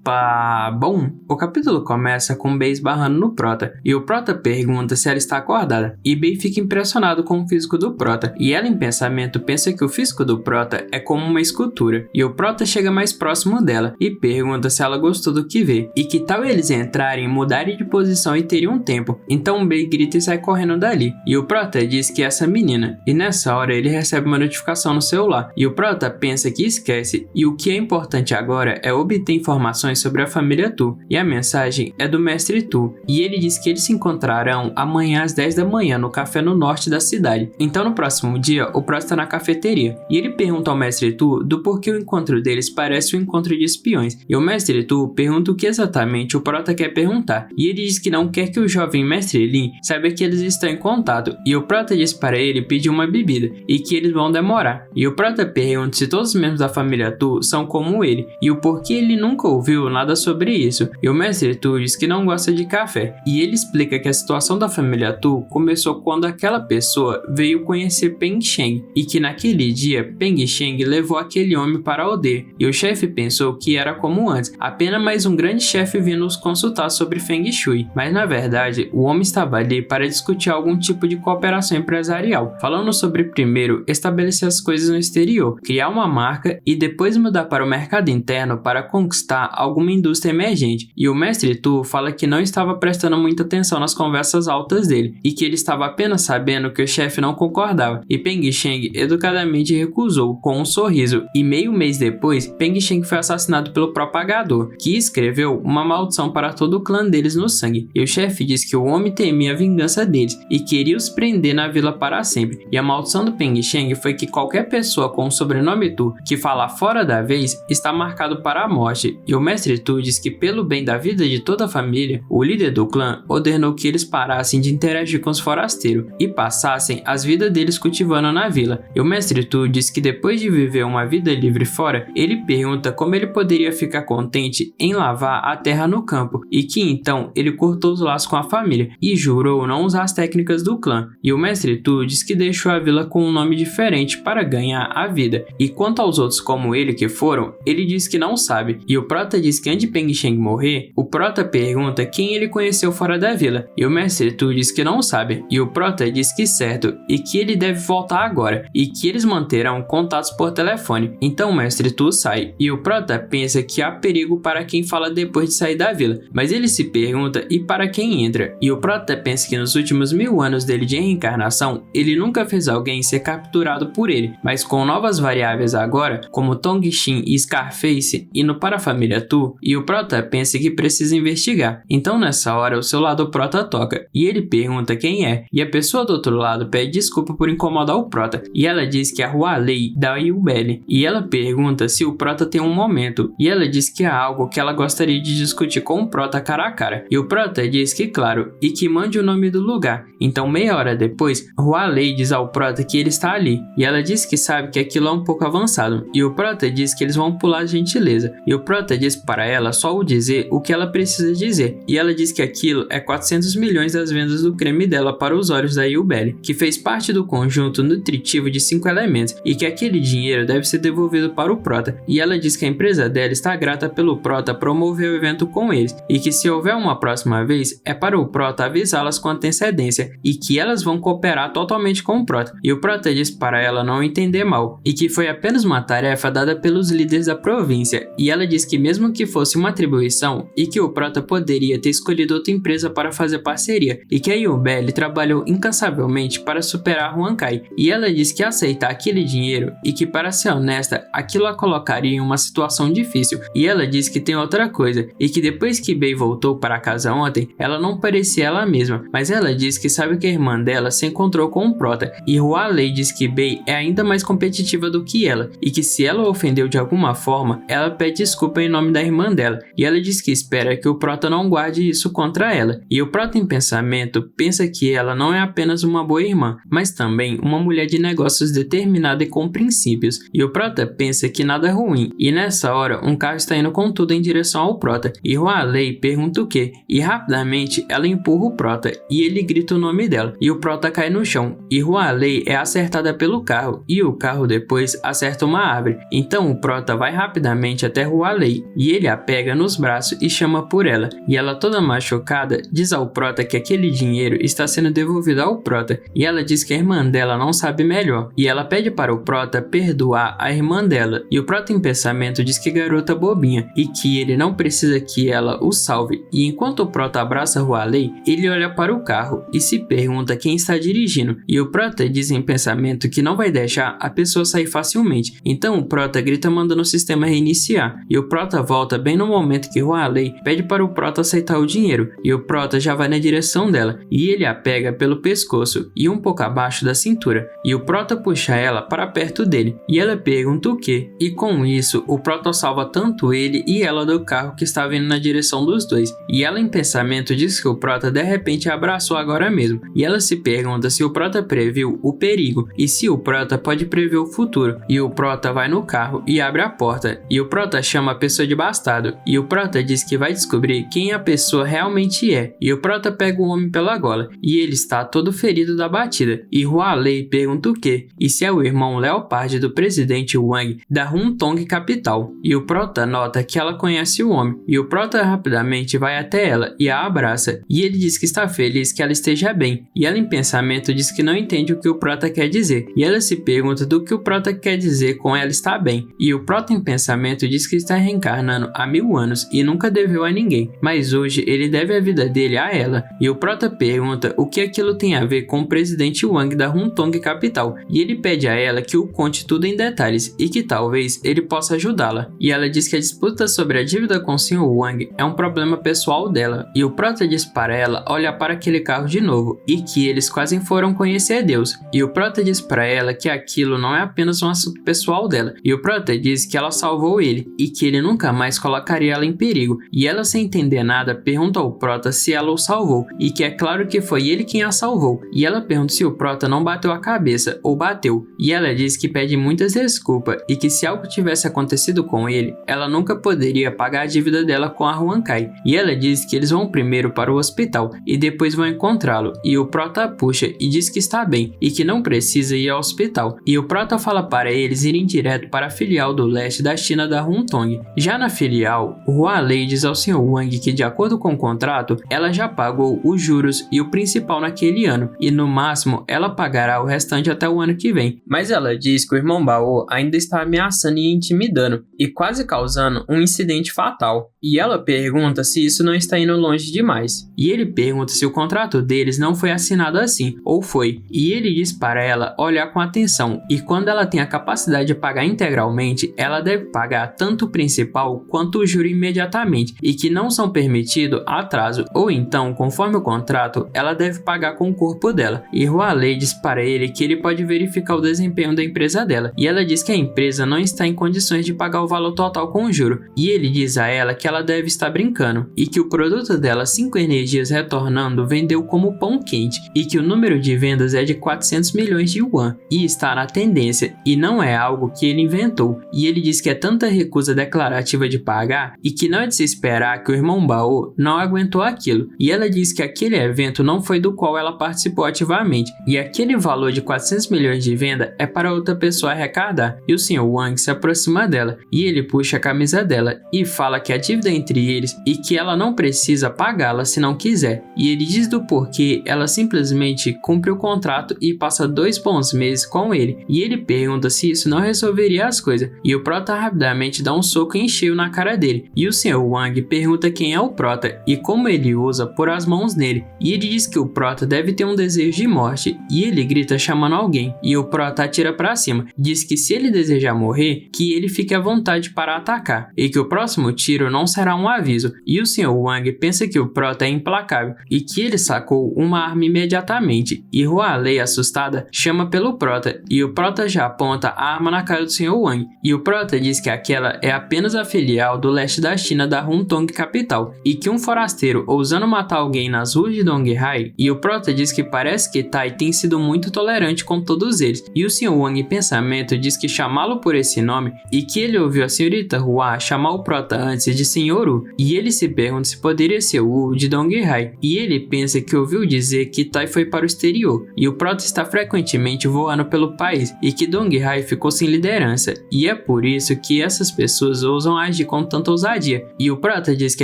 Opa! Bom, o capítulo começa com Bey esbarrando no Prota, e o Prota pergunta se ela está acordada, e Bey fica impressionado com o físico do Prota, e ela em pensamento pensa que o físico do Prota é como uma escultura, e o Prota chega mais próximo dela, e pergunta se ela gostou do que vê, e que tal eles entrarem, mudarem de posição e teriam tempo. Então Bey grita e sai correndo dali, e o Prota diz que é essa menina, e nessa hora ele recebe uma notificação no celular, e o Prota pensa que esquece, e o que é importante agora é obter informações sobre a família Tu, e a mensagem é do Mestre Tu, e ele diz que eles se encontrarão amanhã às 10 da manhã no café no norte da cidade. Então no próximo dia, o Prota está na cafeteria, e ele pergunta ao Mestre Tu do porquê o encontro deles parece um encontro de espiões, e o Mestre Tu pergunta o que exatamente o Prota quer perguntar, e ele diz que não quer que o jovem Mestre Lin saiba que eles estão em contato, e o Prota diz para ele pedir uma bebida, e que eles vão demorar, e o Prota pergunta se todos os membros da família Tu são como ele, e o porquê ele nunca ouviu nada sobre isso, e o Mestre Tu diz que não gosta de café, e ele explica que a situação da família Tu começou quando aquela pessoa veio conhecer Peng Sheng, e que naquele dia Peng Sheng levou aquele homem para a aldeia, e o chefe pensou que era como antes, apenas mais um grande chefe vindo os consultar sobre Feng Shui, mas na verdade o homem estava ali para discutir algum tipo de cooperação empresarial, falando sobre primeiro estabelecer as coisas no exterior, criar uma marca e depois mudar para o mercado interno para conquistar alguma indústria emergente, e o Mestre Tu fala que não estava prestando muita atenção nas conversas altas dele, e que ele estava apenas sabendo que o chefe não concordava, e Peng Sheng educadamente recusou, com um sorriso, e meio mês depois, Peng Sheng foi assassinado pelo propagador, que escreveu uma maldição para todo o clã deles no sangue, e o chefe diz que o homem temia a vingança deles, e queria os prender na vila para sempre, e a maldição do Peng Sheng foi que qualquer pessoa com o sobrenome Tu, que falar fora da vez, está marcado para a morte, e o Mestre Tu diz que pelo bem da vida de toda a família, o líder do clã ordenou que eles parassem de interagir com os forasteiros e passassem as vidas deles cultivando na vila, e o Mestre Tu diz que depois de viver uma vida livre fora, ele pergunta como ele poderia ficar contente em lavar a terra no campo, e que então ele cortou os laços com a família, e jurou não usar as técnicas do clã, e o Mestre Tu diz que deixou a vila com um nome diferente para ganhar a vida, e quanto aos outros como ele que foram, ele diz que não sabe, e o Prota diz que antes de Peng Sheng morrer, o Prota pergunta quem ele conheceu fora da vila, e o Mestre Tu diz que não sabe, e o Prota diz que certo, e que ele deve voltar agora, e que eles manterão contatos por telefone. Então o Mestre Tu sai, e o Prota pensa que há perigo para quem fala depois de sair da vila, mas ele se pergunta e para quem entra, e o Prota pensa que nos últimos 1000 anos dele de reencarnação, ele nunca fez alguém ser capturado por ele, mas com novas variáveis agora, como Tong Xin e Scarface, indo para a família Tu, e o Prota pensa que precisa investigar. Então nessa hora o celular do Prota toca, e ele pergunta quem é, e a pessoa do outro lado pede desculpa por incomodar o Prota, e ela diz que é a Hua Lei da Yubeli, e ela pergunta se o Prota tem um momento, e ela diz que é algo que ela gostaria de discutir com o Prota cara a cara, e o Prota diz que claro, e que mande o nome do lugar. Então meia hora depois, Hua Lei diz ao Prota que ele está ali, e ela diz que sabe que aquilo é um pouco avançado, e o Prota diz que eles vão pular gentileza, e o Prota diz para ela só o dizer o que ela precisa dizer, e ela diz que aquilo é 400 milhões das vendas do creme dela para os olhos da Yubeli, que fez parte do conjunto nutritivo de 5 elementos, e que aquele dinheiro deve ser devolvido para o Prota, e ela diz que a empresa dela está grata pelo Prota promover o evento com eles, e que se houver uma próxima vez, é para o Prota avisá-las com antecedência, e que elas vão cooperar totalmente com o Prota, e o Prota diz para ela não entender mal, e que foi apenas uma tarefa dada pelos líderes da província, e ela diz que mesmo que fosse uma atribuição, e que o Prota poderia ter escolhido outra empresa para fazer parceria, e que a Yubeli trabalhou incansavelmente para superar Huankai, e ela diz que aceitar aquele dinheiro, e que para ser honesta, aquilo a colocaria em uma situação difícil, e ela diz que tem outra coisa, e que depois que Bey voltou para casa ontem, ela não parecia ela mesma, mas ela diz que sabe que a irmã dela se encontrou com o Prota, e Hua Lei diz que Bey é ainda mais competitiva do que ela, e que se ela o ofendeu de alguma forma, ela pede desculpa em nome da irmã dela, e ela diz que espera que o Prota não guarde isso contra ela, e o Prota em pensamento pensa que ela não é apenas uma boa irmã, mas também uma mulher de negócios determinada e com princípios, e o Prota pensa que nada é ruim, e nessa hora um carro está indo com tudo em direção ao Prota, e Hua Lei pergunta o que, e rapidamente ela empurra o Prota, e ele grita o nome dela, e o Prota cai no chão, e Hua Lei é acertada pelo carro, e o carro depois acerta uma árvore, então o Prota vai rapidamente até Hua Lei, e e ele a pega nos braços e chama por ela, e ela toda machucada diz ao Prota que aquele dinheiro está sendo devolvido ao Prota, e ela diz que a irmã dela não sabe melhor, e ela pede para o Prota perdoar a irmã dela, e o Prota em pensamento diz que garota bobinha, e que ele não precisa que ela o salve, e enquanto o Prota abraça Hualei, ele olha para o carro e se pergunta quem está dirigindo, e o Prota diz em pensamento que não vai deixar a pessoa sair facilmente, então o Prota grita mandando o sistema reiniciar, e o Prota volta bem no momento que Hualei pede para o Prota aceitar o dinheiro, e o Prota já vai na direção dela, e ele a pega pelo pescoço e um pouco abaixo da cintura, e o Prota puxa ela para perto dele, e ela pergunta o que, e com isso o Prota salva tanto ele e ela do carro que estava indo na direção dos dois, e ela em pensamento diz que o Prota de repente a abraçou agora mesmo, e ela se pergunta se o Prota previu o perigo, e se o Prota pode prever o futuro, e o Prota vai no carro e abre a porta, e o Prota chama a pessoa de bastardo, e o Prota diz que vai descobrir quem a pessoa realmente é, e o Prota pega o homem pela gola, e ele está todo ferido da batida, e Hualei pergunta o que, e se é o irmão Leopard do presidente Wang da Huntong Capital, e o Prota nota que ela conhece o homem, e o Prota rapidamente vai até ela e a abraça, e ele diz que está feliz que ela esteja bem, e ela em pensamento diz que não entende o que o Prota quer dizer, e ela se pergunta do que o Prota quer dizer com ela estar bem, e o Prota em pensamento diz que está reencarnando há 1000 anos e nunca deveu a ninguém, mas hoje ele deve a vida dele a ela, e o Prota pergunta o que aquilo tem a ver com o presidente Wang da Huntong Capital, e ele pede a ela que o conte tudo em detalhes e que talvez ele possa ajudá-la, e ela diz que a disputa sobre a dívida com o Sr. Wang é um problema pessoal dela, e o Prota diz para ela olhar para aquele carro de novo e que eles quase foram conhecer Deus, e o Prota diz para ela que aquilo não é apenas um assunto pessoal dela, e o Prota diz que ela salvou ele e que ele nunca mais colocaria ela em perigo, e ela sem entender nada pergunta ao Prota se ela o salvou, e que é claro que foi ele quem a salvou, e ela pergunta se o Prota não bateu a cabeça ou bateu, e ela diz que pede muitas desculpas e que se algo tivesse acontecido com ele, ela nunca poderia pagar a dívida dela com a Huankai, e ela diz que eles vão primeiro para o hospital e depois vão encontrá-lo, e o Prota a puxa e diz que está bem e que não precisa ir ao hospital, e o Prota fala para eles irem direto para a filial do leste da China da Huntong. Já na filial, Hualei diz ao Sr. Wang que de acordo com o contrato, ela já pagou os juros e o principal naquele ano, e no máximo ela pagará o restante até o ano que vem, mas ela diz que o irmão Bao ainda está ameaçando e intimidando, e quase causando um incidente fatal, e ela pergunta se isso não está indo longe demais, e ele pergunta se o contrato deles não foi assinado assim, ou foi, e ele diz para ela olhar com atenção, e quando ela tem a capacidade de pagar integralmente, ela deve pagar tanto o principal quanto o juro imediatamente, e que não são permitidos atraso, ou então, conforme o contrato, ela deve pagar com o corpo dela, e Hualei diz para ele que ele pode verificar o desempenho da empresa dela, e ela diz que a empresa não está em condições de pagar o valor total com o juro, e ele diz a ela que ela deve estar brincando, e que o produto dela 5 energias retornando vendeu como pão quente, e que o número de vendas é de 400 milhões de yuan, e está na tendência, e não é algo que ele inventou, e ele diz que é tanta recusa declarativa de pagar, e que não é de se esperar que o irmão Bao não aguentou aquilo, e ela diz que aquele evento não foi do qual ela participou ativamente, e aquele valor de 400 milhões de venda é para outra pessoa arrecadar, e o Sr. Wang se aproxima dela, e ele puxa a camisa dela, e fala que a dívida é entre eles, e que ela não precisa pagá-la se não quiser, e ele diz do porquê ela simplesmente cumpre o contrato e passa 2 bons meses com ele, e ele pergunta se isso não resolveria as coisas, e o Prota rapidamente dá um soco em cheio na cara dele, e o Sr. Wang pergunta quem é o Prota e como ele usa pôr as mãos nele, e ele diz que o Prota deve ter um desejo de morte, e ele grita chamando alguém, e o Prota atira pra cima, diz que se ele desejar morrer, que ele fique à vontade para atacar, e que o próximo tiro não será um aviso, e o Sr. Wang pensa que o Prota é implacável, e que ele sacou uma arma imediatamente, e Hualei assustada chama pelo Prota, e o Prota já aponta a arma na cara do Sr. Wang, e o Prota diz que aquela é apenas a filial do leste da China da Huntong Capital, e que um forasteiro ousando matar alguém nas ruas de Donghai, e o Prota diz que parece que Tai tem sido muito tolerante com todos eles, e o Sr. Wang em pensamento diz que chamá-lo por esse nome, e que ele ouviu a senhorita Hua chamar o Prota antes de Sr. Wu, e ele se pergunta se poderia ser o Wu de Donghai, e ele pensa que ouviu dizer que Tai foi para o exterior, e o Prota está frequentemente voando pelo país, e que Donghai ficou sem liderança, e é por isso que essas pessoas ousam agir agir com tanta ousadia. E o Prota diz que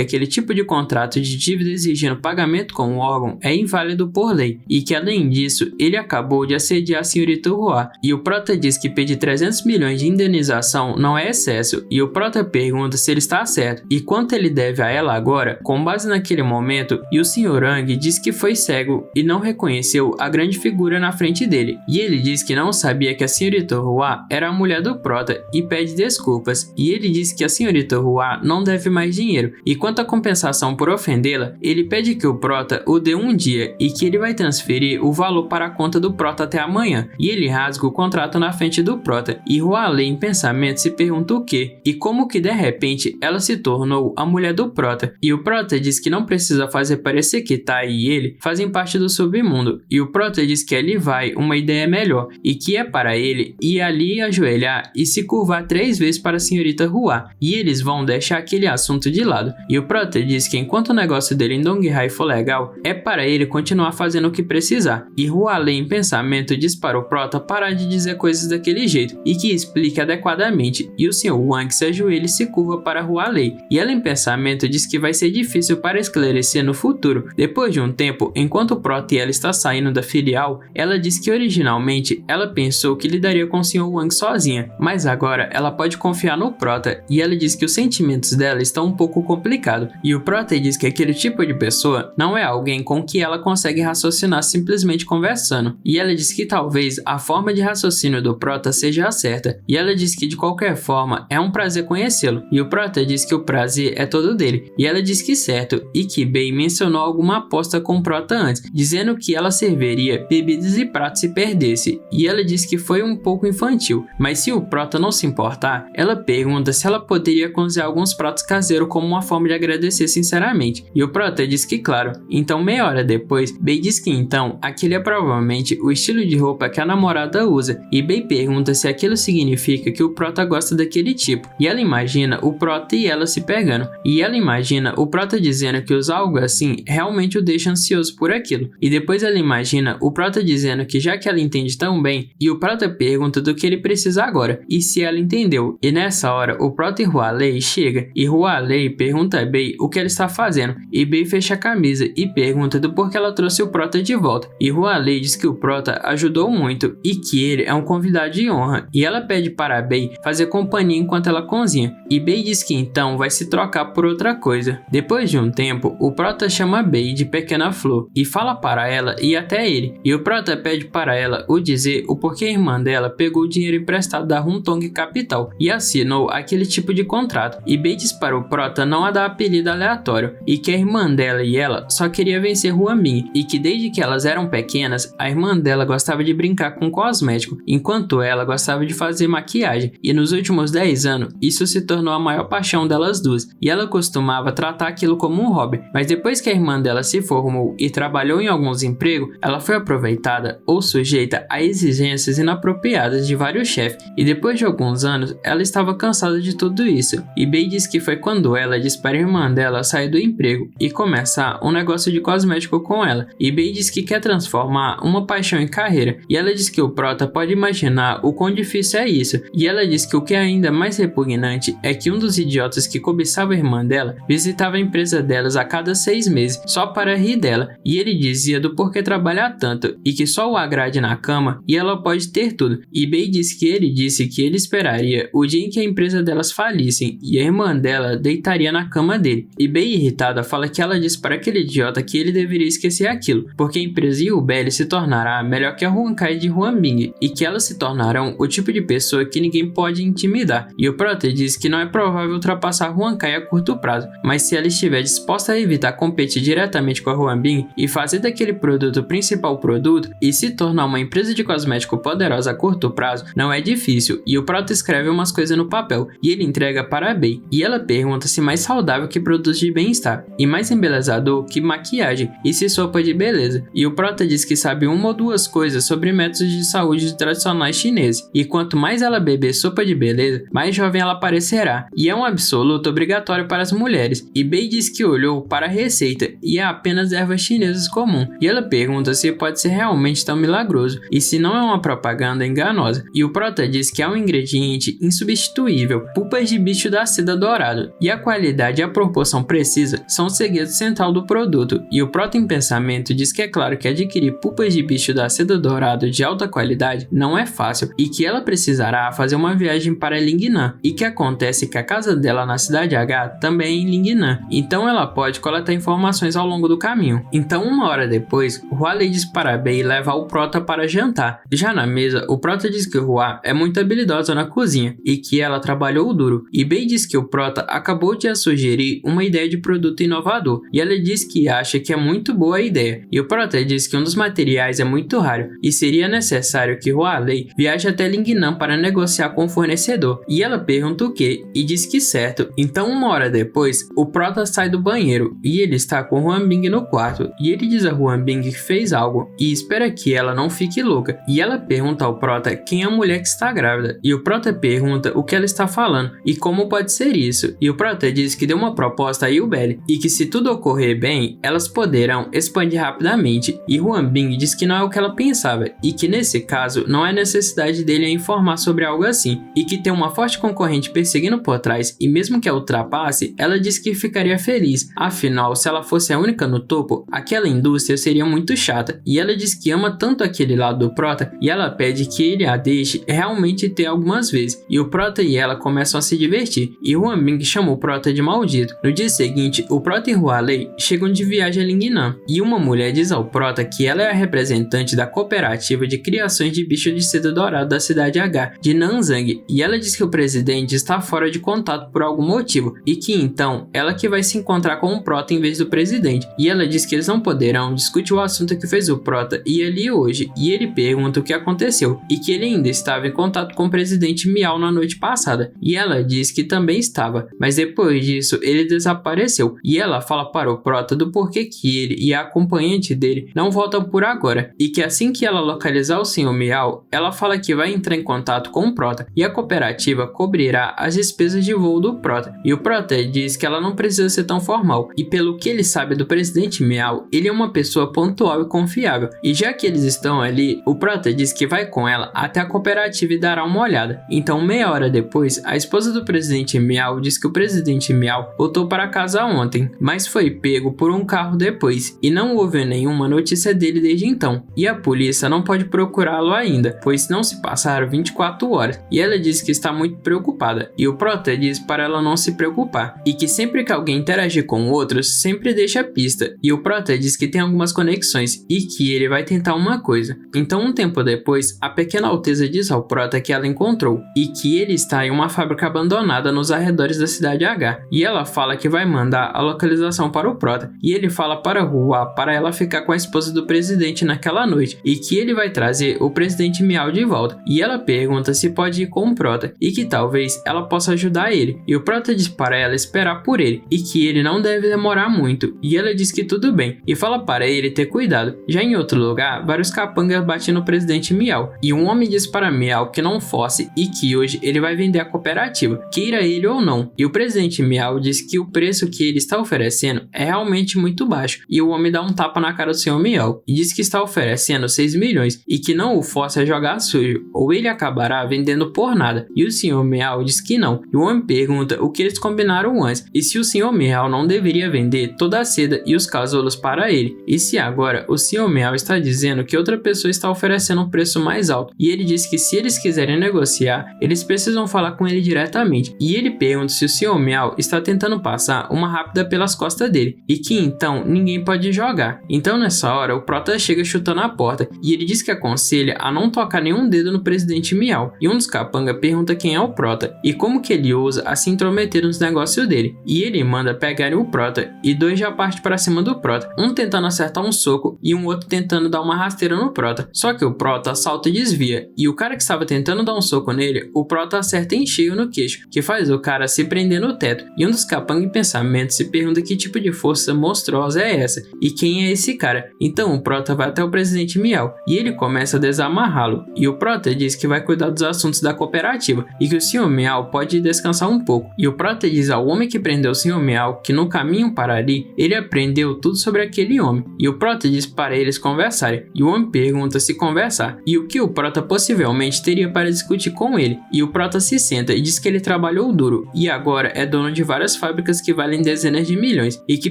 aquele tipo de contrato de dívida exigindo pagamento com o órgão é inválido por lei, e que além disso, ele acabou de assediar a senhorita Hua. E o Prota diz que pedir 300 milhões de indenização não é excesso, e o Prota pergunta se ele está certo e quanto ele deve a ela agora, com base naquele momento, e o Sr. Ang diz que foi cego e não reconheceu a grande figura na frente dele, e ele diz que não sabia que a senhorita Hua era a mulher do Prota e pede desculpas, e ele diz que a senhorita Hua não deve mais dinheiro, e quanto à compensação por ofendê-la, ele pede que o Prota o dê um dia e que ele vai transferir o valor para a conta do Prota até amanhã, e ele rasga o contrato na frente do Prota, e Hua Lei em pensamento se pergunta o que e como que de repente ela se tornou a mulher do Prota, e o Prota diz que não precisa fazer parecer que Tai e ele fazem parte do submundo, e o Prota diz que ali vai uma ideia melhor, e que é para ele ir ali ajoelhar e se curvar 3 vezes para a senhorita Hua, e eles vão deixar aquele assunto de lado, e o Prota diz que enquanto o negócio dele em Donghai for legal, é para ele continuar fazendo o que precisar, e Hua Lei em pensamento diz para o Prota parar de dizer coisas daquele jeito, e que explique adequadamente, e o Sr. Wang se ajoelha e se curva para Hua Lei, e ela em pensamento diz que vai ser difícil para esclarecer no futuro. Depois de um tempo, enquanto o Prota e ela está saindo da filial, ela diz que originalmente ela pensou que lidaria com o Sr. Wang sozinha, mas agora ela pode confiar no Prota, e ela diz que os sentimentos dela estão um pouco complicados, e o Prota diz que aquele tipo de pessoa não é alguém com que ela consegue raciocinar simplesmente conversando, e ela diz que talvez a forma de raciocínio do Prota seja a certa, e ela diz que de qualquer forma é um prazer conhecê-lo, e o Prota diz que o prazer é todo dele, e ela diz que certo, e que Bei mencionou alguma aposta com o Prota antes, dizendo que ela serviria bebidas e pratos se perdesse, e ela diz que foi um pouco infantil, mas se o Prota não se importar, ela pergunta se ela poderia cozinhar alguns pratos caseiros como uma forma de agradecer sinceramente, e o Prota diz que claro. Então meia hora depois, Bei diz que então aquele é provavelmente o estilo de roupa que a namorada usa, e Bei pergunta se aquilo significa que o Prota gosta daquele tipo, e ela imagina o Prota e ela se pegando, e ela imagina o Prota dizendo que usar algo assim realmente o deixa ansioso por aquilo, e depois ela imagina o Prota dizendo que já que ela entende tão bem, e o Prota pergunta do que ele precisa agora, e se ela entendeu, e nessa hora o Prota e Hua Lei chega, e Hua Lei pergunta a Bei o que ela está fazendo, e Bei fecha a camisa e pergunta do porquê ela trouxe o Prota de volta, e Hua Lei diz que o Prota ajudou muito, e que ele é um convidado de honra, e ela pede para Bei fazer companhia enquanto ela cozinha, e Bei diz que então vai se trocar por outra coisa. Depois de um tempo, o Prota chama Bei de Pequena Flor, e fala para ela ir até ele, e o Prota pede para ela o dizer o porquê a irmã dela pegou o dinheiro emprestado da Huntong Capital, e assinou aquele tipo de contrato, e Bei diz para o Prota não a dar apelido aleatório, e que a irmã dela e ela só queria vencer Huanbin, e que desde que elas eram pequenas, a irmã dela gostava de brincar com cosmético, enquanto ela gostava de fazer maquiagem, e nos últimos 10 anos, isso se tornou a maior paixão delas duas, e ela costumava tratar aquilo como um hobby, mas depois que a irmã dela se formou e trabalhou em alguns empregos, ela foi aproveitada ou sujeita a exigências inapropriadas de vários chefes, e depois de alguns anos, ela estava cansada de tudo isso, e Bei diz que foi quando ela disse para a irmã dela sair do emprego e começar um negócio de cosmético com ela, e Bei diz que quer transformar uma paixão em carreira, e ela diz que o Prota pode imaginar o quão difícil é isso, e ela diz que o que é ainda mais repugnante é que um dos idiotas que cobiçava a irmã dela visitava a empresa delas a cada 6 meses só para rir dela, e ele dizia do porquê trabalhar tanto e que só o agrade na cama e ela pode ter tudo, e Bei disse que ele disse que ele esperaria o dia em que a empresa delas falissem e a irmã dela deitaria na cama dele, e Bei irritada fala que ela disse para aquele idiota que ele deveria esquecer aquilo, porque a empresa Yubeli se tornará melhor que a Huankai de Huanbing, e que elas se tornarão o tipo de pessoa que ninguém pode intimidar, e o Prota diz que não é provável ultrapassar Huankai a curto prazo, mas se ela estiver disposta a evitar competir diretamente com a Huanbing e fazer daquele produto o principal produto e se tornar uma empresa de cosmético poderosa a curto prazo, não é difícil, e o Prota escreve umas coisas no papel, e ele entrega para a Bei, e ela pergunta se mais saudável que produtos de bem-estar, e mais embelezador que maquiagem, e se sopa de beleza, e o Prota diz que sabe uma ou duas coisas sobre métodos de saúde tradicionais chineses, e quanto mais ela beber sopa de beleza, mais jovem ela parecerá, e é um absoluto obrigatório para as mulheres, e Bei diz que olhou para a receita, e é apenas ervas chinesas comum, e ela pergunta se pode ser realmente tão milagroso, e se não é uma propaganda enganosa, e o Prota diz que há um ingrediente insubstituível, pulpas de bicho bicho da seda dourado, e a qualidade e a proporção precisa são o segredo central do produto, e o Prota em Pensamento diz que é claro que adquirir pulpas de bicho da seda dourado de alta qualidade não é fácil, e que ela precisará fazer uma viagem para Lingnan, e que acontece que a casa dela na Cidade H também é em Lingnan, então ela pode coletar informações ao longo do caminho. Então, uma hora depois, Hua Lei diz para Bei levar o Prota para jantar. Já na mesa, o Prota diz que Hua é muito habilidosa na cozinha e que ela trabalhou duro, e Bei diz que o Prota acabou de sugerir uma ideia de produto inovador, e ela diz que acha que é muito boa a ideia, e o Prota diz que um dos materiais é muito raro e seria necessário que Hua Lei viaje até Lingnan para negociar com o fornecedor, e ela pergunta o que, e diz que certo. Então, uma hora depois, o Prota sai do banheiro e ele está com Huan Bing no quarto, e ele diz a Huan Bing que fez algo e espera que ela não fique louca, e ela pergunta ao Prota quem é a mulher que está grávida, e o Prota pergunta o que ela está falando e como pode ser isso, e o Prota diz que deu uma proposta a Yubeli e que se tudo ocorrer bem, elas poderão expandir rapidamente, e Huan Bing diz que não é o que ela pensava e que nesse caso não é necessidade dele a informar sobre algo assim, e que tem uma forte concorrente perseguindo por trás, e mesmo que a ultrapasse, ela diz que ficaria feliz, afinal se ela fosse a única no topo, aquela indústria seria muito chata, e ela diz que ama tanto aquele lado do Prota e ela pede que ele a deixe realmente ter algumas vezes, e o Prota e ela começam a se divertir, e Huan Bing chama o Prota de maldito. No dia seguinte, o Prota e Hua Lei chegam de viagem a Lingnan, e uma mulher diz ao Prota que ela é a representante da cooperativa de criações de bicho de seda dourado da Cidade H, de Nanzang, e ela diz que o presidente está fora de contato por algum motivo, e que então ela que vai se encontrar com o Prota em vez do presidente, e ela diz que eles não poderão discutir o assunto que fez o Prota ir ali hoje, e ele pergunta o que aconteceu, e que ele ainda estava em contato com o presidente Miao na noite passada, e ela diz que também estava, mas depois disso ele desapareceu, e ela fala para o Prota do porquê que ele e a acompanhante dele não voltam por agora, e que assim que ela localizar o Sr. Miao, ela fala que vai entrar em contato com o Prota, e a cooperativa cobrirá as despesas de voo do Prota, e o Prota diz que ela não precisa ser tão formal, e pelo que ele sabe do presidente Miao, ele é uma pessoa pontual e confiável, e já que eles estão ali, o Prota diz que vai com ela até a cooperativa e dará uma olhada. Então, meia hora depois, a esposa do presidente Miao diz que o presidente Miao voltou para casa ontem, mas foi pego por um carro depois, e não houve nenhuma notícia dele desde então, e a polícia não pode procurá-lo ainda, pois não se passaram 24 horas, e ela diz que está muito preocupada, e o Prota diz para ela não se preocupar, e que sempre que alguém interagir com outros, sempre deixa pista, e o Prota diz que tem algumas conexões, e que ele vai tentar uma coisa. Então, um tempo depois, a pequena Alteza diz ao Prota que ela encontrou, e que ele está em uma fábrica abandonada nos arredores da Cidade H, e ela fala que vai mandar a localização para o Prota, e ele fala para Hua para ela ficar com a esposa do presidente naquela noite, e que ele vai trazer o presidente Miao de volta, e ela pergunta se pode ir com o Prota, e que talvez ela possa ajudar ele, e o Prota diz para ela esperar por ele, e que ele não deve demorar muito, e ela diz que tudo bem, e fala para ele ter cuidado. Já em outro lugar, vários capangas batem no presidente Miao, e um homem diz para Miao que não fosse, e que hoje ele vai vender a cooperativa, queira ele ou não, e o presidente Miao diz que o preço que ele está oferecendo é realmente muito baixo, e o homem dá um tapa na cara do Sr. Miao, e diz que está oferecendo 6 milhões, e que não o force a jogar sujo, ou ele acabará vendendo por nada, e o Sr. Miao diz que não, e o homem pergunta o que eles combinaram antes, e se o Sr. Miao não deveria vender toda a seda e os casoulos para ele, e se agora o Sr. Miao está dizendo que outra pessoa está oferecendo um preço mais alto, e ele diz que se eles quiserem negociar, eles precisam falar com ele diretamente, e ele pergunta se o Sr. Miao está tentando passar uma rápida pelas costas dele, e que então ninguém pode jogar. Então nessa hora o Prota chega chutando a porta, e ele diz que aconselha a não tocar nenhum dedo no presidente Miao, e um dos capanga pergunta quem é o Prota, e como que ele ousa a se intrometer nos negócios dele, e ele manda pegarem o Prota, e dois já partem para cima do Prota, um tentando acertar um soco e um outro tentando dar uma rasteira no Prota, só que o Prota salta e desvia, e o cara que estava tentando dar um soco nele, o Prota acerta em cheio no queixo, que faz o cara se prender no teto, e um dos capangas em pensamento se pergunta que tipo de força monstruosa é essa, e quem é esse cara. Então o Prota vai até o presidente Miao, e ele começa a desamarrá-lo, e o Prota diz que vai cuidar dos assuntos da cooperativa, e que o Sr. Miao pode descansar um pouco, e o Prota diz ao homem que prendeu o Sr. Miao que no caminho para ali, ele aprendeu tudo sobre aquele homem, e o Prota diz para eles conversarem, e o homem pergunta se conversar, e o que o Prota possivelmente teria para discutir com ele, e o Prota se senta e diz que ele trabalhou trabalhou duro e agora é dono de várias fábricas que valem dezenas de milhões e que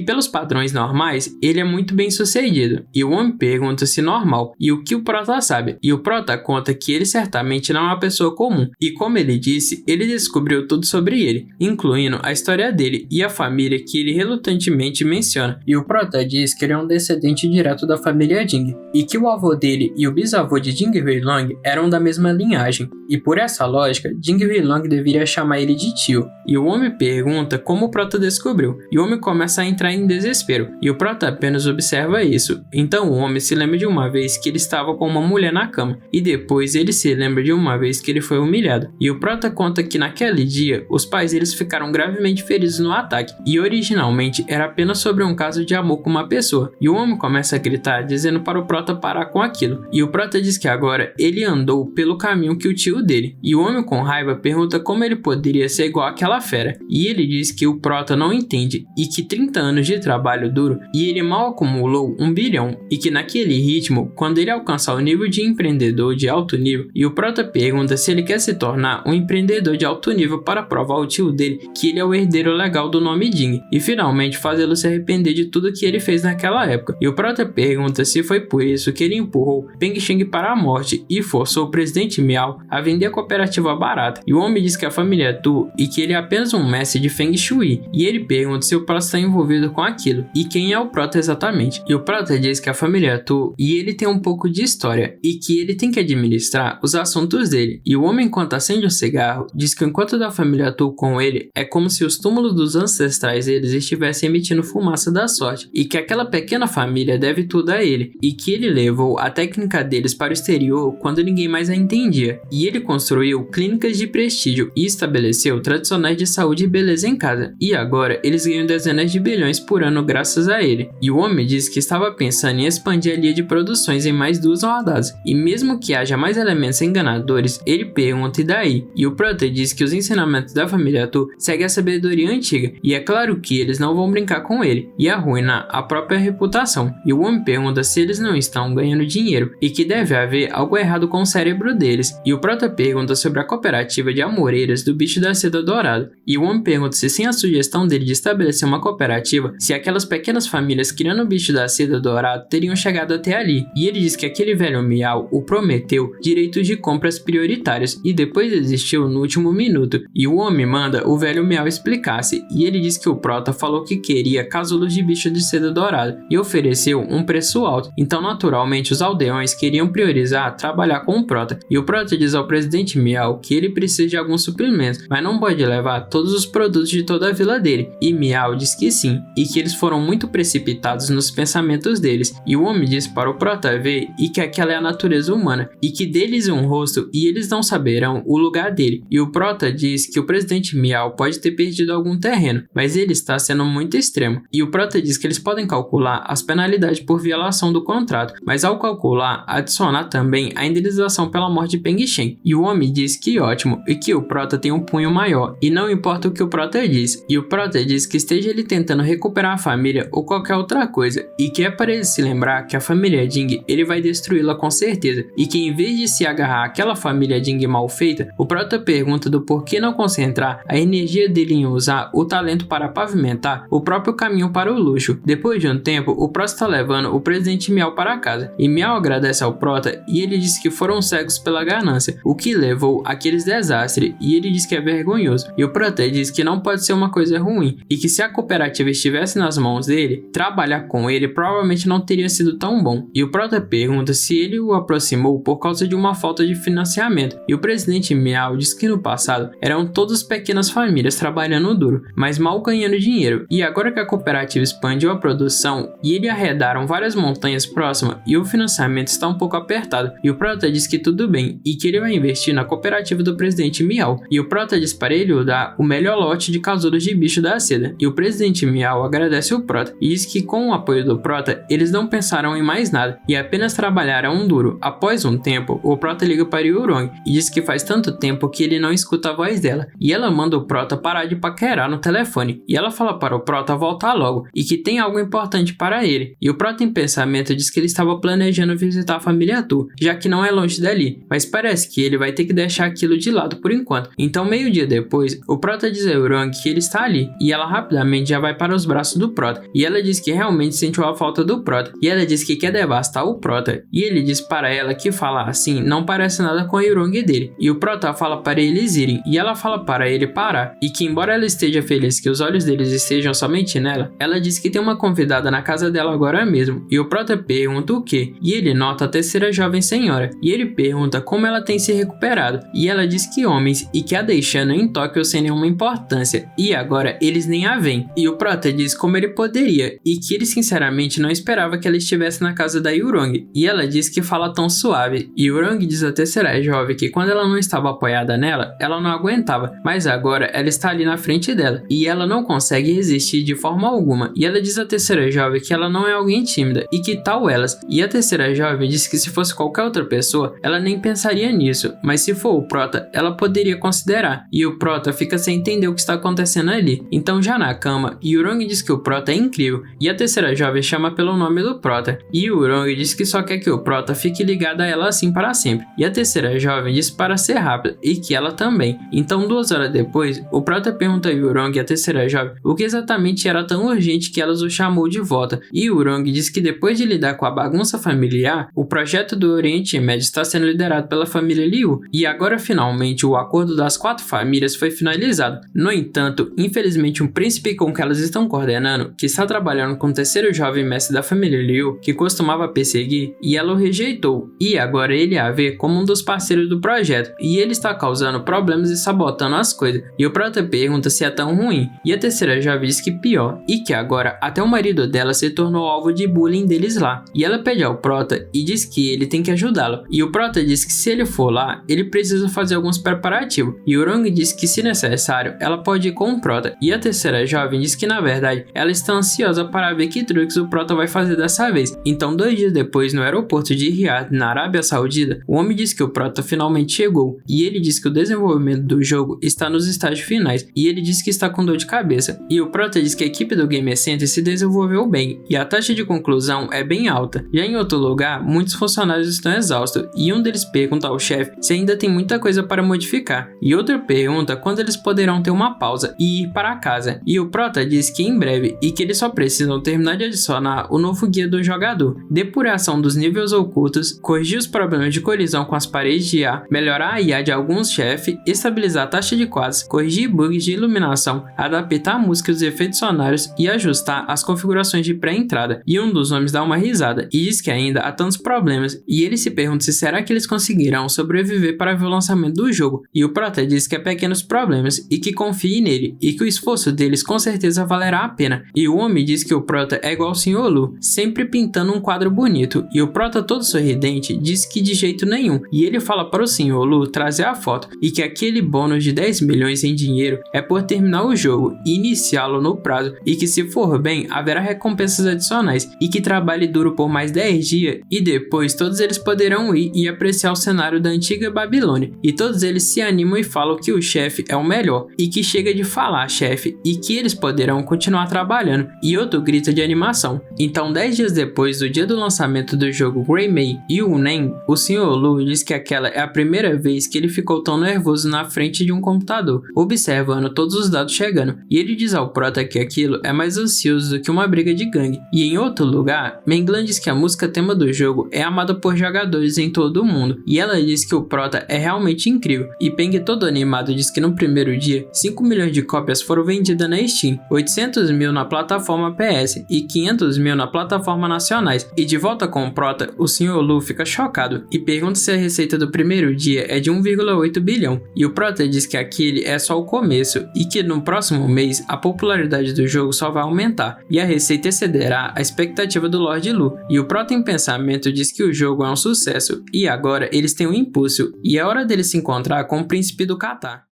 pelos padrões normais ele é muito bem sucedido. E o homem pergunta se normal e o que o Prota sabe, e o Prota conta que ele certamente não é uma pessoa comum e como ele disse, ele descobriu tudo sobre ele, incluindo a história dele e a família que ele relutantemente menciona. E o Prota diz que ele é um descendente direto da família Jing e que o avô dele e o bisavô de Jing Huilong eram da mesma linhagem. E por essa lógica, Jing Huilong deveria chamar ele de tio. E o homem pergunta como o Prota descobriu, e o homem começa a entrar em desespero, e o Prota apenas observa isso. Então o homem se lembra de uma vez que ele estava com uma mulher na cama, e depois ele se lembra de uma vez que ele foi humilhado. E o Prota conta que naquele dia, os pais deles ficaram gravemente feridos no ataque, e originalmente era apenas sobre um caso de amor com uma pessoa. E o homem começa a gritar, dizendo para o Prota parar com aquilo. E o Prota diz que agora ele andou pelo caminho que o tio dele. E o homem com raiva pergunta como ele poderia ser igual àquela fera. E ele diz que o Prota não entende e que 30 anos de trabalho duro e ele mal acumulou 1 bilhão e que naquele ritmo, quando ele alcançar o nível de empreendedor de alto nível, e o Prota pergunta se ele quer se tornar um empreendedor de alto nível para provar ao tio dele que ele é o herdeiro legal do nome Jing e finalmente fazê-lo se arrepender de tudo que ele fez naquela época. E o Prota pergunta se foi por isso que ele empurrou Peng Sheng para a morte e forçou o presidente Miao a vender a cooperativa barata. E o homem diz que a família Tu e que ele é apenas um mestre de Feng Shui, e ele pergunta se o Prota está envolvido com aquilo e quem é o Prota exatamente. E o Prota diz que a família Tu e ele tem um pouco de história e que ele tem que administrar os assuntos dele. E o homem, enquanto acende um cigarro, diz que o encontro da família Tu com ele é como se os túmulos dos ancestrais deles estivessem emitindo fumaça da sorte e que aquela pequena família deve tudo a ele e que ele levou a técnica deles para o exterior quando ninguém mais a entendia. E ele construiu clínicas de prestígio e estabeleceu tradicionais de saúde e beleza em casa. E agora eles ganham dezenas de bilhões por ano graças a ele. E o homem diz que estava pensando em expandir a linha de produções em mais 2 rodadas. E mesmo que haja mais elementos enganadores, ele pergunta e daí? E o Prota diz que os ensinamentos da família Tu seguem a sabedoria antiga. E é claro que eles não vão brincar com ele e arruinar a própria reputação. E o homem pergunta se eles não estão ganhando dinheiro e que deve haver algo errado com o cérebro deles. E o Prota pergunta sobre a cooperativa de amoreiras do bicho da seda dourado. E o homem pergunta se sem a sugestão dele de estabelecer uma cooperativa, se aquelas pequenas famílias criando o bicho da seda dourado teriam chegado até ali. E ele diz que aquele velho Miao o prometeu direitos de compras prioritários e depois desistiu no último minuto. E o homem manda o velho Miao explicar-se. E ele diz que o Prota falou que queria casulos de bicho de seda dourado e ofereceu um preço alto. Então naturalmente os aldeões queriam priorizar trabalhar com o Prota. E o Prota diz ao presidente Miao que ele precisa de alguns suprimentos, mas não pode levar todos os produtos de toda a vila dele. E Miao diz que sim, e que eles foram muito precipitados nos pensamentos deles. E o homem diz para o Prota ver e que aquela é a natureza humana, e que deles é um rosto e eles não saberão o lugar dele. E o Prota diz que o presidente Miao pode ter perdido algum terreno, mas ele está sendo muito extremo. E o Prota diz que eles podem calcular as penalidades por violação do contrato, mas ao calcular, adicionar também a indenização pela morte de Peng Sheng. E o homem diz que ótimo, e que o Prota tem um punho maior, e não importa o que o Prota diz. E o Prota diz que esteja ele tentando recuperar a família ou qualquer outra coisa, e que é para ele se lembrar que a família Jing ele vai destruí-la com certeza, e que em vez de se agarrar àquela família Jing mal feita, o Prota pergunta do porquê não concentrar a energia dele em usar o talento para pavimentar o próprio caminho para o luxo. Depois de um tempo, o Prota está levando o presidente Miao para casa, e Miao agradece ao Prota e ele diz que foram cegos pela ganância, o que levou àqueles desastres, e ele diz que é vergonhoso. E o Prota diz que não pode ser uma coisa ruim, e que se a cooperativa estivesse nas mãos dele, trabalhar com ele provavelmente não teria sido tão bom. E o Prota pergunta se ele o aproximou por causa de uma falta de financiamento, e o presidente Miao diz que no passado eram todas pequenas famílias trabalhando duro, mas mal ganhando dinheiro, e agora que a cooperativa expandiu a produção e eles arredaram várias montanhas próximas e o financiamento está um pouco apertado, e o Prota diz que tudo bem e que ele vai investir na cooperativa do presidente Miao. E o Prota diz para ele dar o melhor lote de casulos de bicho da seda, e o presidente Miao agradece o Prota e diz que com o apoio do Prota eles não pensaram em mais nada e apenas trabalharam duro. Após um tempo, o Prota liga para Yurong e diz que faz tanto tempo que ele não escuta a voz dela, e ela manda o Prota parar de paquerar no telefone, e ela fala para o Prota voltar logo e que tem algo importante para ele. E o Prota em pensamento diz que ele estava planejando visitar a família Tu, já que não é longe dali, mas parece que ele vai ter que deixar aquilo de lado por enquanto. Então meio dia depois, o Prota diz a Yorongi que ele está ali, e ela rapidamente já vai para os braços do Prota, e ela diz que realmente sentiu a falta do Prota, e ela diz que quer devastar o Prota, e ele diz para ela que falar assim não parece nada com a Yorongi dele, e o Prota fala para eles irem, e ela fala para ele parar, e que embora ela esteja feliz que os olhos deles estejam somente nela, ela diz que tem uma convidada na casa dela agora mesmo, e o Prota pergunta o que, e ele nota a terceira jovem senhora, e ele pergunta como ela tem se recuperado, e ela diz que homens, e que a deixando em Tóquio sem nenhuma importância, e agora eles nem a veem, e o Prota diz como ele poderia, e que ele sinceramente não esperava que ela estivesse na casa da Yorongi, e ela diz que fala tão suave, e Yorongi diz à terceira jovem que quando ela não estava apoiada nela, ela não aguentava, mas agora ela está ali na frente dela, e ela não consegue resistir de forma alguma, e ela diz à terceira jovem que ela não é alguém tímida, e que tal elas, e a terceira jovem diz que se fosse qualquer outra pessoa, ela nem pensaria nisso, mas se for o Prota, ela poderia considerar, e o Prota fica sem entender o que está acontecendo ali. Então já na cama, Yorongi diz que o Prota é incrível, e a terceira jovem chama pelo nome do Prota, e Yorongi diz que só quer que o Prota fique ligado a ela assim para sempre, e a terceira jovem diz para ser rápida, e que ela também. Então 2 horas depois, o Prota pergunta a Yorongi e a terceira jovem o que exatamente era tão urgente que elas o chamou de volta, e Yorongi diz que depois de lidar com a bagunça familiar, o projeto do Oriente Médio está sendo liderado pela família Liu, e agora finalmente o acordo das 4 famílias foi finalizado. No entanto, infelizmente um príncipe com que elas estão coordenando, que está trabalhando com o terceiro jovem mestre da família Liu, que costumava perseguir, e ela o rejeitou, e agora ele a vê como um dos parceiros do projeto, e ele está causando problemas e sabotando as coisas, e o Prota pergunta se é tão ruim, e a terceira jovem diz que pior, e que agora até o marido dela se tornou alvo de bullying deles lá, e ela pede ao Prota e diz que ele tem que ajudá-lo, e o Prota diz que se ele for lá, ele precisa fazer alguns preparativos, e Yorongi diz que se necessário, ela pode ir com o Prota, e a terceira jovem diz que na verdade, ela está ansiosa para ver que truques o Prota vai fazer dessa vez. Então 2 dias depois, no aeroporto de Riyadh, na Arábia Saudita, o homem diz que o Prota finalmente chegou, e ele diz que o desenvolvimento do jogo está nos estágios finais, e ele diz que está com dor de cabeça, e o Prota diz que a equipe do Game Center se desenvolveu bem, e a taxa de conclusão é bem alta. Já em outro lugar, muitos funcionários estão exaustos, e um deles pergunta ao chefe se ainda tem muita coisa para modificar, e outro pergunta quando eles poderão ter uma pausa e ir para casa, e o Prota diz que em breve, e que eles só precisam terminar de adicionar o novo guia do jogador, depuração dos níveis ocultos, corrigir os problemas de colisão com as paredes de ar, melhorar a IA de alguns chefes, estabilizar a taxa de quadros, corrigir bugs de iluminação, adaptar a música e os efeitos sonoros e ajustar as configurações de pré-entrada. E um dos homens dá uma risada e diz que ainda há tantos problemas, e ele se pergunta se será que eles conseguirão sobreviver para ver o lançamento do jogo, e o Prota diz que é pequenos problemas e que confie nele, e que o esforço deles com certeza valerá a pena, e o homem diz que o Prota é igual ao Sr. Lu, sempre pintando um quadro bonito, e o Prota todo sorridente diz que de jeito nenhum, e ele fala para o Sr. Lu trazer a foto, e que aquele bônus de 10 milhões em dinheiro é por terminar o jogo e iniciá-lo no prazo, e que se for bem, haverá recompensas adicionais, e que trabalhe duro por mais 10 dias, e depois todos eles poderão ir e apreciar o cenário da antiga Babilônia, e todos eles se animam e falam que o chefe é o melhor, e que chega de falar chefe, e que eles poderão continuar trabalhando, e outro grita de animação. Então 10 dias depois do dia do lançamento do jogo Greymay e o NEM, o Sr. Lu diz que aquela é a primeira vez que ele ficou tão nervoso na frente de um computador, observando todos os dados chegando, e ele diz ao Prota que aquilo é mais ansioso do que uma briga de gangue. E em outro lugar, Menglan diz que a música tema do jogo é amada por jogadores em todo o mundo, e ela diz que o Prota é realmente incrível, e Peng todo animado diz que no primeiro dia, 5 milhões de cópias foram vendidas na Steam, 800 mil na plataforma PS e 500 mil na plataforma nacionais, e de volta com o Prota, o Sr. Lu fica chocado e pergunta se a receita do primeiro dia é de 1,8 bilhão, e o Prota diz que aquele é só o começo, e que no próximo mês a popularidade do jogo só vai aumentar, e a receita excederá a expectativa do Lord Lu, e o Prota em pensamento diz que o jogo é um sucesso, e agora eles têm um impulso, e é hora deles se encontrar com o príncipe do Catar.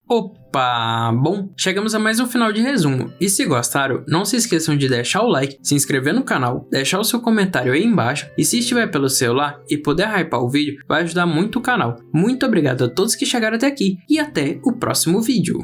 Opa! Bom, chegamos a mais um final de resumo, e se gostaram, não se esqueçam de deixar o like, se inscrever no canal, deixar o seu comentário aí embaixo, e se estiver pelo celular e puder hypar o vídeo, vai ajudar muito o canal. Muito obrigado a todos que chegaram até aqui, e até o próximo vídeo!